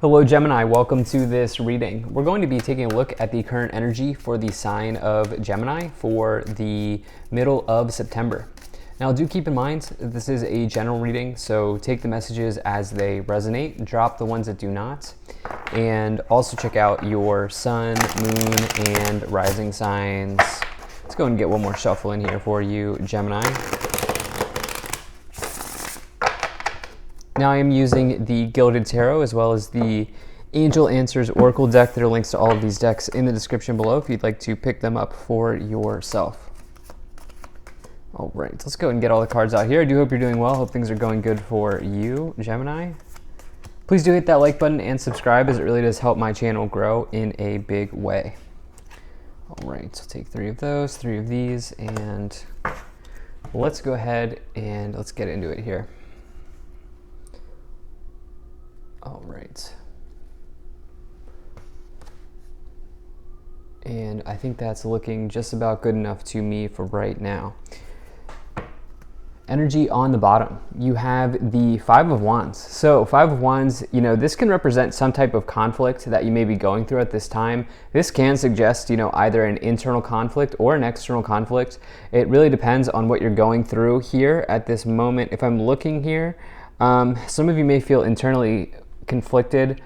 Hello Gemini, welcome to this reading. We're going to be taking a look at the current energy for the sign of Gemini for the middle of September. Now do keep in mind that this is a general reading, so take the messages as they resonate, drop the ones that do not, and also check out your sun, moon, and rising signs. Let's go and get one more shuffle in here for you, Gemini. Now I am using the Gilded Tarot as well as the Angel Answers Oracle deck. There are links to all of these decks in the description below if you'd like to pick them up for yourself. All right, let's go and get all the cards out here. I do hope you're doing well. Hope things are going good for you, Gemini. Please do hit that like button and subscribe, as it really does help my channel grow in a big way. All right, so take 3 of those, 3 of these, and let's go ahead and let's get into it here. All right. And I think that's looking just about good enough to me for right now. Energy on the bottom, you have the 5 of Wands. So 5 of Wands, this can represent some type of conflict that you may be going through at this time. This can suggest, either an internal conflict or an external conflict. It really depends on what you're going through here at this moment. If I'm looking here, some of you may feel internally conflicted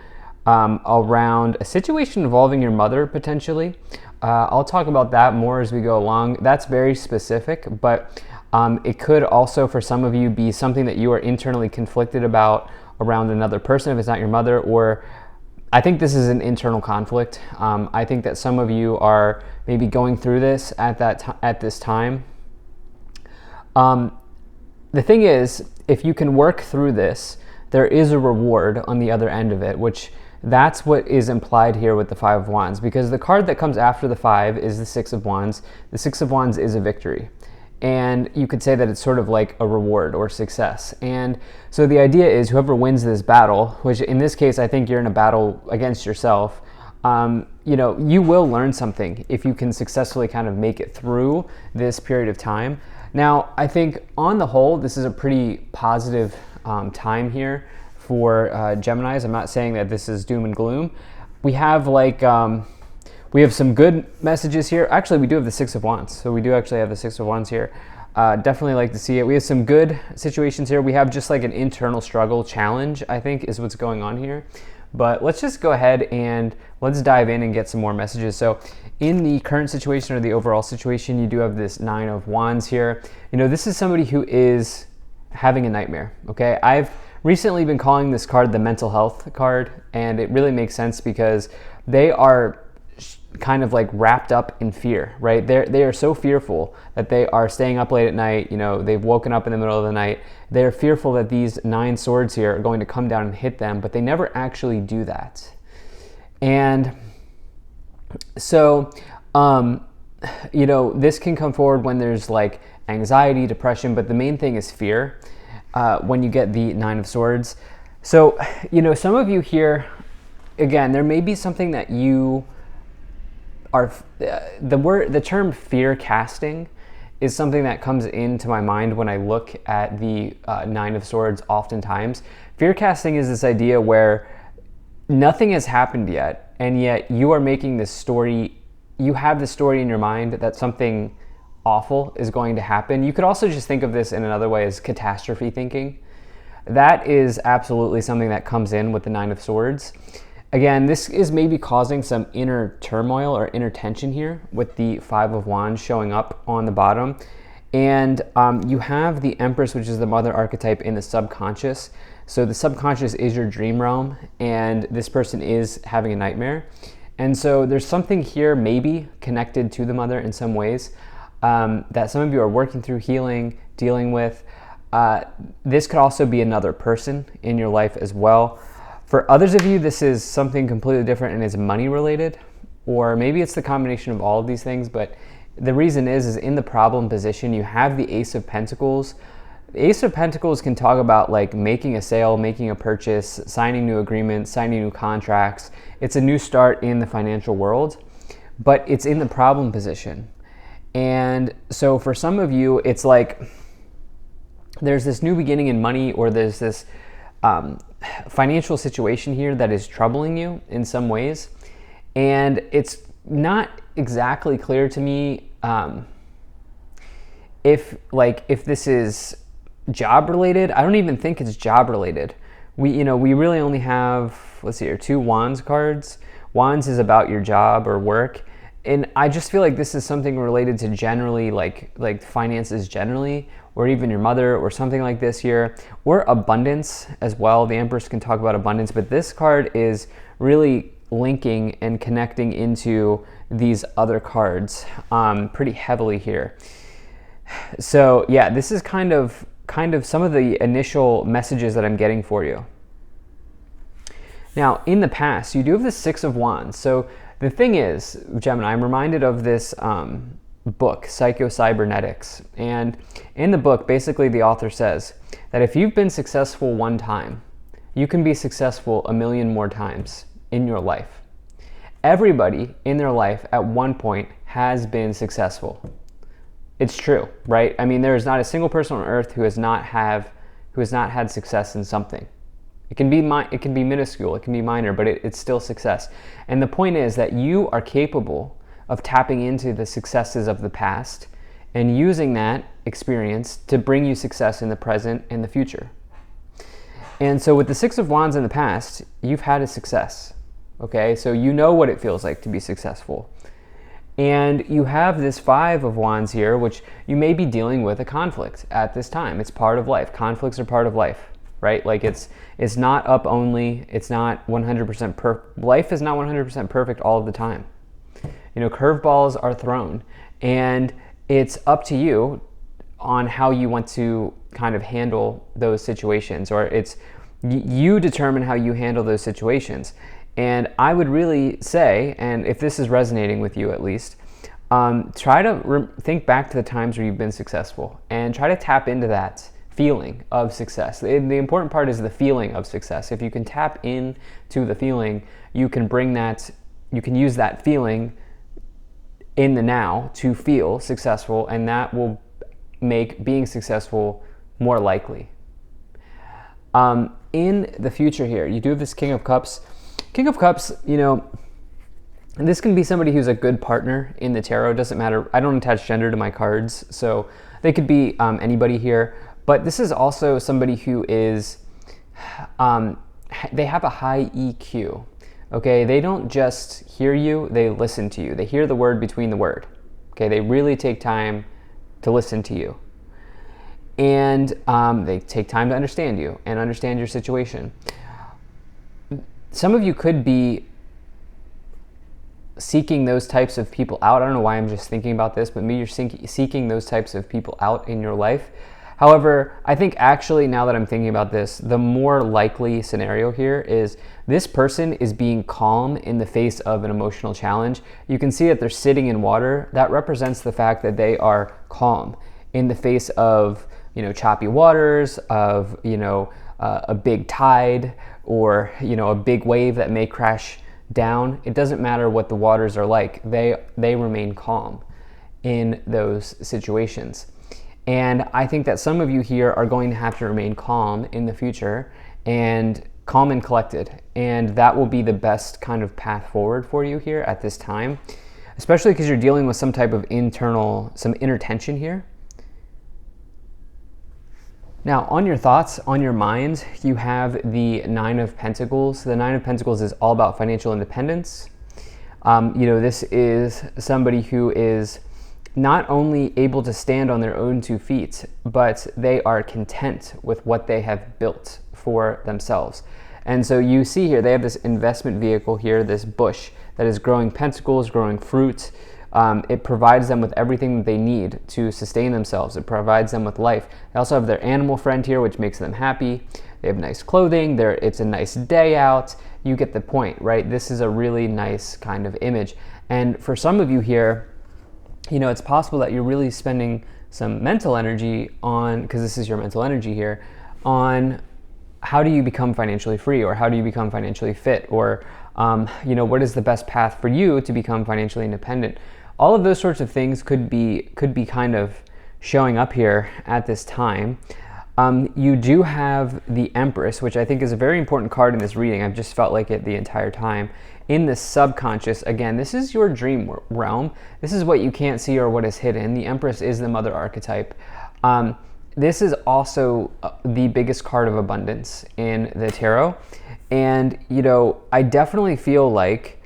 around a situation involving your mother potentially. I'll talk about that more as we go along. That's very specific, but it could also for some of you be something that you are internally conflicted about around another person if it's not your mother, or I think this is an internal conflict. I think that some of you are maybe going through this at this time. The thing is, if you can work through this, there is a reward on the other end of it, which that's what is implied here with the 5 of Wands, because the card that comes after the 5 is the 6 of Wands. The 6 of Wands is a victory. And you could say that it's sort of like a reward or success. And so the idea is whoever wins this battle, which in this case, I think you're in a battle against yourself, you will learn something if you can successfully kind of make it through this period of time. Now, I think on the whole, this is a pretty positive time here for Geminis. I'm not saying that this is doom and gloom. We have we have some good messages here. Actually, we do have the 6 of Wands. So we do actually have the 6 of Wands here. Definitely like to see it. We have some good situations here. We have just like an internal struggle challenge, I think, is what's going on here. But let's just go ahead and let's dive in and get some more messages. So in the current situation or the overall situation, you do have this 9 of Wands here. This is somebody who is having a nightmare, okay? I've recently been calling this card the mental health card, and it really makes sense because they are kind of like wrapped up in fear, right? They are so fearful that they are staying up late at night. They've woken up in the middle of the night. They're fearful that these 9 swords here are going to come down and hit them, but they never actually do that. And so, this can come forward when there's like anxiety, depression, but the main thing is fear when you get the 9 of Swords. So, some of you here, again, there may be something that you are, the term fear casting is something that comes into my mind when I look at the 9 of Swords oftentimes. Fear casting is this idea where nothing has happened yet, and yet you are making this story, you have the story in your mind that something awful is going to happen. You could also just think of this in another way as catastrophe thinking. That is absolutely something that comes in with the 9 of Swords. Again, this is maybe causing some inner turmoil or inner tension here with the 5 of Wands showing up on the bottom. And you have the Empress, which is the mother archetype in the subconscious. So the subconscious is your dream realm, and this person is having a nightmare. And so there's something here maybe connected to the mother in some ways that some of you are working through, healing, dealing with. This could also be another person in your life as well. For others of you, this is something completely different and is money related, or maybe it's the combination of all of these things, but the reason is in the problem position, you have the Ace of Pentacles. The Ace of Pentacles can talk about like making a sale, making a purchase, signing new agreements, signing new contracts. It's a new start in the financial world, but it's in the problem position. And so for some of you, it's like there's this new beginning in money, or there's this financial situation here that is troubling you in some ways. And it's not exactly clear to me if this is job related. I don't even think it's job related. We really only have, let's see here, 2 Wands cards. Wands is about your job or work. And I just feel like this is something related to generally like finances generally, or even your mother or something like this here, or abundance as well. The Empress can talk about abundance, but this card is really linking and connecting into these other cards pretty heavily here. So yeah, this is kind of some of the initial messages that I'm getting for you. Now, in the past, you do have the 6 of Wands. So the thing is, Gemini, I'm reminded of this book, Psycho-Cybernetics. And in the book, basically the author says that if you've been successful one time, you can be successful 1,000,000 more times in your life. Everybody in their life at one point has been successful. It's true, right? I mean, there is not a single person on earth who has not had success in something. It can be minuscule, it can be minor, but it's still success. And the point is that you are capable of tapping into the successes of the past and using that experience to bring you success in the present and the future. And so with the 6 of Wands in the past, you've had a success, okay? So you know what it feels like to be successful. And you have this 5 of Wands here, which you may be dealing with a conflict at this time. It's part of life. Conflicts are part of life, right? Like it's not up only. It's not 100% life is not 100% perfect all of the time. Curveballs are thrown, and it's up to you on how you want to kind of handle those situations, or you determine how you handle those situations. And I would really say, and if this is resonating with you at least, try to think back to the times where you've been successful and try to tap into that feeling of success. The important part is the feeling of success. If you can tap into the feeling, you can use that feeling in the now to feel successful, and that will make being successful more likely. In the future here, you do have this King of Cups. King of Cups, this can be somebody who's a good partner in the tarot. It doesn't matter. I don't attach gender to my cards, so they could be anybody here. But this is also somebody who is, they have a high EQ. Okay, they don't just hear you, they listen to you. They hear the word between the word. Okay, they really take time to listen to you. And they take time to understand you and understand your situation. Some of you could be seeking those types of people out. I don't know why I'm just thinking about this, but maybe you're seeking those types of people out in your life. However, I think actually, now that I'm thinking about this, the more likely scenario here is this person is being calm in the face of an emotional challenge. You can see that they're sitting in water. That represents the fact that they are calm in the face of, choppy waters, of, a big tide, or, a big wave that may crash down. It doesn't matter what the waters are like. They remain calm in those situations. And I think that some of you here are going to have to remain calm in the future, and calm and collected. And that will be the best kind of path forward for you here at this time, especially because you're dealing with some type of some inner tension here. Now, on your thoughts, on your mind, you have the 9 of Pentacles. The 9 of Pentacles is all about financial independence. This is somebody who is not only able to stand on their own 2 feet, but they are content with what they have built for themselves. And so you see here, they have this investment vehicle here, this bush that is growing pentacles, growing fruit. It provides them with everything that they need to sustain themselves. It provides them with life. They also have their animal friend here, which makes them happy. They have nice clothing. It's a nice day out. You get the point, right? This is a really nice kind of image. And for some of you here, it's possible that you're really spending some mental energy on, because this is your mental energy here, on how do you become financially free, or how do you become financially fit, or what is the best path for you to become financially independent. All of those sorts of things could be kind of showing up here at this time. You do have the Empress, which I think is a very important card in this reading. I've just felt like it the entire time. In the subconscious, again, this is your dream realm. This is what you can't see or what is hidden. The Empress is the mother archetype. This is also the biggest card of abundance in the tarot. And, I definitely feel like,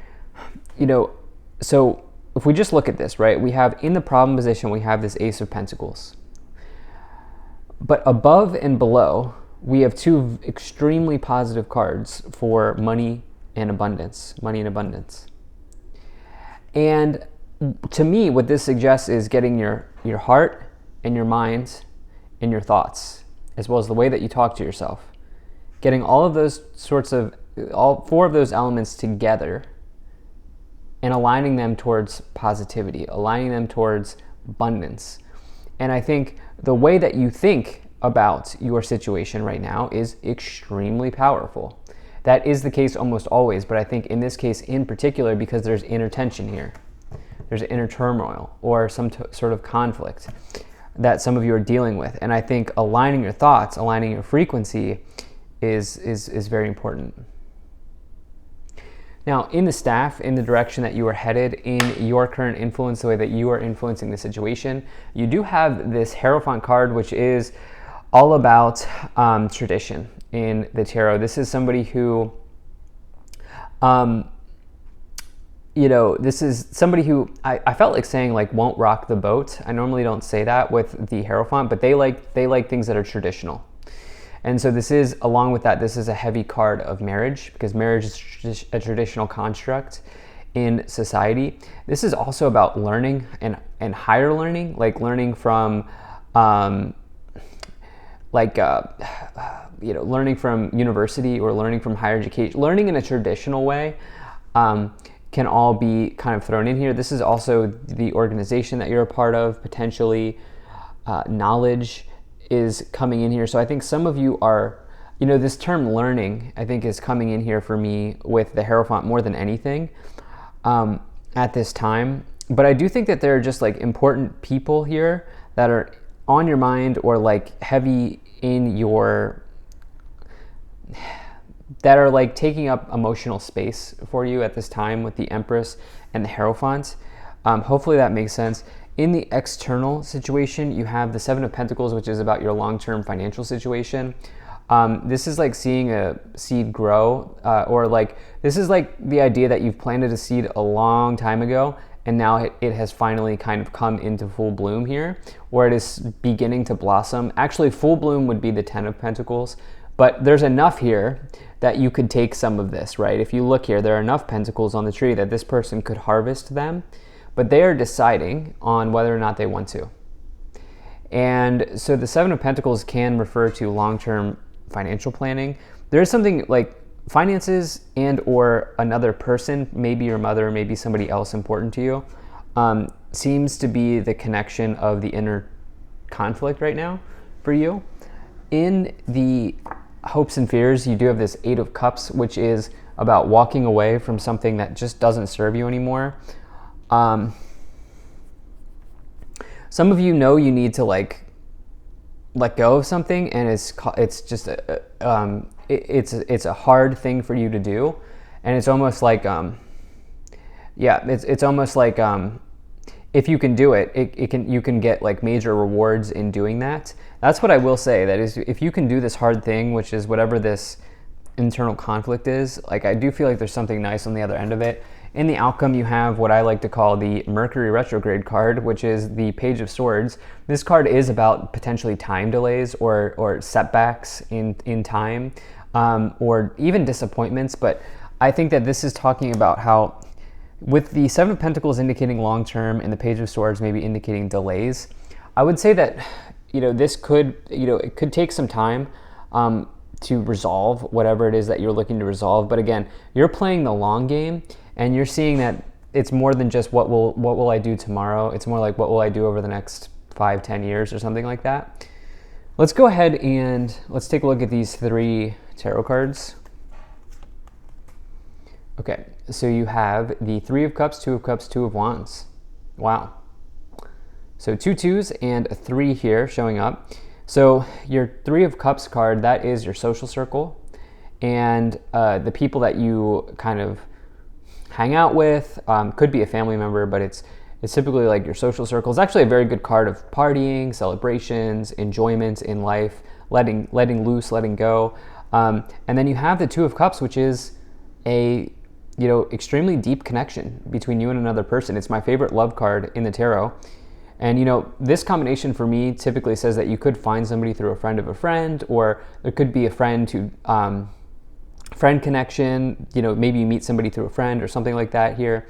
so if we just look at this, right, we have in the problem position, we have this Ace of Pentacles. But above and below, we have two extremely positive cards for money and abundance. Money and abundance. And to me, what this suggests is getting your heart and your mind and your thoughts, as well as the way that you talk to yourself. Getting all of those all four of those elements together and aligning them towards positivity, aligning them towards abundance. And I think the way that you think about your situation right now is extremely powerful. That is the case almost always, but I think in this case in particular, because there's inner tension here, there's inner turmoil or some sort of conflict that some of you are dealing with. And I think aligning your thoughts, aligning your frequency is very important. Now, in the staff, in the direction that you are headed, in your current influence, the way that you are influencing the situation, you do have this Hierophant card, which is all about tradition in the tarot. This is somebody who, this is somebody who I felt like saying like won't rock the boat. I normally don't say that with the Hierophant, but they like things that are traditional. And so this is, along with that, this is a heavy card of marriage, because marriage is a traditional construct in society. This is also about learning and higher learning, like learning from, learning from university or learning from higher education. Learning in a traditional way can all be kind of thrown in here. This is also the organization that you're a part of, potentially. Knowledge is coming in here. So I think some of you are, this term learning, I think, is coming in here for me with the Hierophant more than anything at this time. But I do think that there are just like important people here that are on your mind or like heavy in your, that are like taking up emotional space for you at this time with the Empress and the Hierophant. Hopefully that makes sense. In the external situation, you have the Seven of Pentacles, which is about your long-term financial situation. This is like seeing a seed grow, or like, this is like the idea that you've planted a seed a long time ago, and now it has finally kind of come into full bloom here, or it is beginning to blossom. Actually, full bloom would be the Ten of Pentacles, but there's enough here that you could take some of this, right? If you look here, there are enough pentacles on the tree that this person could harvest them, but they are deciding on whether or not they want to. And so the Seven of Pentacles can refer to long-term financial planning. There is something like finances and or another person, maybe your mother, maybe somebody else important to you, seems to be the connection of the inner conflict right now for you. In the hopes and fears, you do have this Eight of Cups, which is about walking away from something that just doesn't serve you anymore. Some of you know you need to like let go of something, and it's just it's a hard thing for you to do, and it's almost like it's almost like if you can do it, you can get like major rewards in doing that. That's what I will say. That is, if you can do this hard thing, which is whatever this internal conflict is, like I do feel like there's something nice on the other end of it. In the outcome, you have what I like to call the Mercury retrograde card, which is the Page of Swords. This card is about potentially time delays or setbacks in time, or even disappointments. But I think that this is talking about how, with the Seven of Pentacles indicating long-term and the Page of Swords maybe indicating delays, I would say that, this could, it could take some time to resolve whatever it is that you're looking to resolve. But again, you're playing the long game, and you're seeing that it's more than just what will I do tomorrow. It's more like what will I do over the next 5-10 years or something like that. Let's go ahead and let's take a look at these three tarot cards. Okay, so you have the Three of Cups, Two of Cups, Two of Wands. Wow. So 2 2s and a 3 here showing up. So your Three of Cups card, that is your social circle, and the people that you kind of hang out with. Could be a family member, but it's typically like your social circle. It's actually a very good card of partying, celebrations, enjoyment in life, letting loose, letting go. And then you have the Two of Cups, which is a extremely deep connection between you and another person. It's my favorite love card in the tarot. And this combination for me typically says that you could find somebody through a friend of a friend, or there could be a friend connection. Maybe you meet somebody through a friend or something like that here,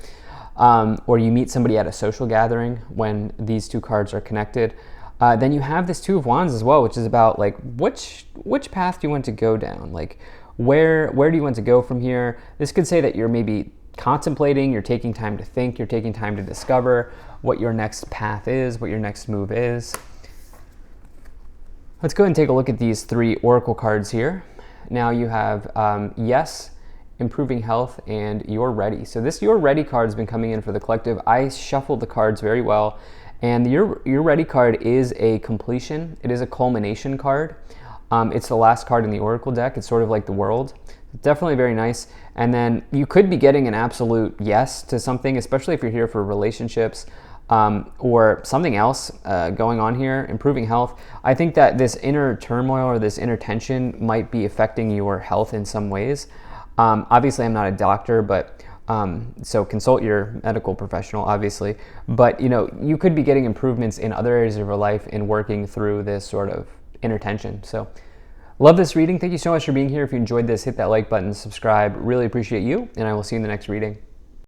or you meet somebody at a social gathering when these two cards are connected. Then you have this Two of Wands as well, which is about like which path do you want to go down? Like where do you want to go from here? This could say that you're maybe contemplating, you're taking time to think, you're taking time to discover what your next path is, what your next move is. Let's go ahead and take a look at these three oracle cards here. Now you have yes, improving health, and you're ready. So this you're ready card has been coming in for the collective. I shuffled the cards very well, and the you're ready card is a completion. It is a culmination card. It's the last card in the oracle deck. It's sort of like the world. Definitely very nice. And then you could be getting an absolute yes to something, especially if you're here for relationships, or something else going on here, improving health. I think that this inner turmoil or this inner tension might be affecting your health in some ways. Obviously, I'm not a doctor, but so consult your medical professional, obviously. But you could be getting improvements in other areas of your life in working through this sort of inner tension. So love this reading. Thank you so much for being here. If you enjoyed this, hit that like button, subscribe. Really appreciate you, and I will see you in the next reading.